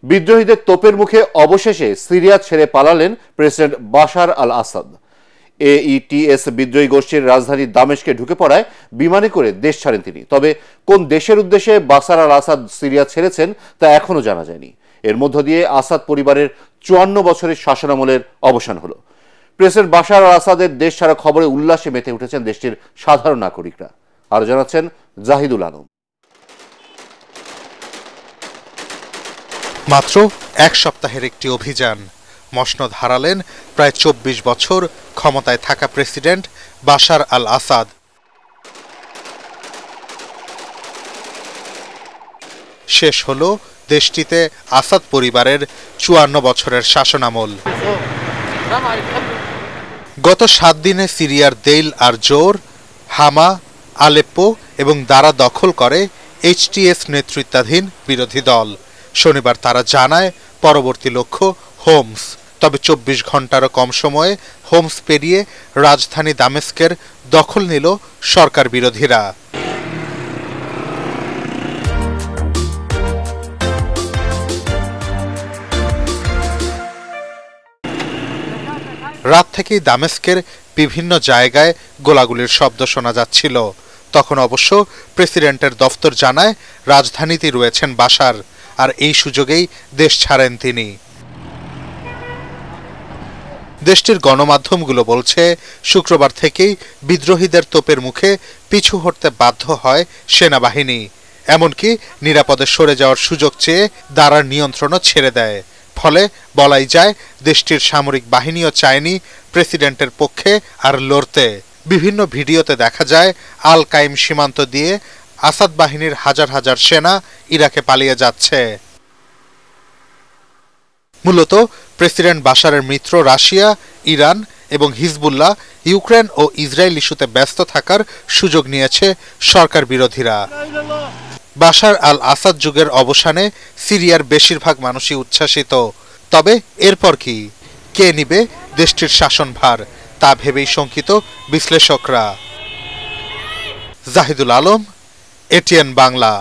বিদ্রোহীদের তোপের মুখে অবশেষে সিরিয়া ছেড়ে পালালেন প্রেসিডেন্ট বাশার আল আসাদ। এইটিএস বিদ্রোহী গোষ্ঠীর রাজধানী দামেস্কে ঢুকে পড়ায় বিমানে করে দেশ ছাড়েন তিনি। তবে কোন দেশের উদ্দেশ্যে বাশার আল আসাদ সিরিয়া ছেড়েছেন তা এখনো জানা যায়নি। এর মধ্য দিয়ে আসাদ পরিবারের 54 বছরের শাসনামলের অবসান হলো। প্রেসিডেন্ট বাশার আল আসাদের দেশ ছাড়া খবরে উল্লাসে মেতে উঠেছেন দেশটির সাধারণ নাগরিকরা। আরো জানাচ্ছেন জাহিদুল আলম। মাত্র এক সপ্তাহের একটি অভিযান মসনদ হারালেন প্রায় 24 বছর ক্ষমতায় থাকা প্রেসিডেন্ট বাশার আল আসাদ। শেষ হলো দেশটিতে আসাদ পরিবারের 54 বছরের শাসনামল। গত 7 দিনে সিরিয়ার দেইল আর জোর, হামা, আলেপ্পো এবং দারা দখল করে এইচটিএস নেতৃত্বাধীন বিরোধী দল। শনিবার তারা জানায় পরবর্তী লক্ষ্য হোমস। তবে 24 ঘন্টারও কম সময়ে হোমস পেরিয়ে রাজধানী দামেস্কের দখল নিল সরকার বিরোধীরা। রাত থেকেই দামেস্কের বিভিন্ন জায়গায় গোলাগুলির শব্দ শোনা যাচ্ছিল। তখন অবশ্য প্রেসিডেন্টের দফতর জানায় রাজধানীতেই রয়েছেন বাশার, আর এই সুযোগেই দেশ ছাড়েন তিনি। দেশটির গণমাধ্যমগুলো বলছে শুক্রবার থেকেই বিদ্রোহীদের তোপের মুখে পিছু হটতে বাধ্য হয় সেনাবাহিনী। এমনকি নিরাপদে সরে যাওয়ার সুযোগ চেয়ে দারার নিয়ন্ত্রণও ছেড়ে দেয়। ফলে বলাই যায় দেশটির সামরিক বাহিনীও চায়নি প্রেসিডেন্টের পক্ষে আর লড়তে। বিভিন্ন ভিডিওতে দেখা যায় আল কাইম সীমান্ত দিয়ে আসাদ বাহিনীর হাজার হাজার সেনা ইরাকে পালিয়ে যাচ্ছে। মূলত প্রেসিডেন্ট বাশারের মিত্র রাশিয়া, ইরান এবং হিজবুল্লাহ ইউক্রেন ও ইসরায়েল ইস্যুতে ব্যস্ত থাকার সুযোগ নিয়েছে সরকার বিরোধীরা। বাশার আল আসাদ যুগের অবসানে সিরিয়ার বেশিরভাগ মানুষই উচ্ছ্বাসিত। তবে এরপর কি, কে নিবে দেশটির শাসনভার, তা ভেবেই শঙ্কিত বিশ্লেষকরা। জাহিদুল আলম, এটিএন বাংলা।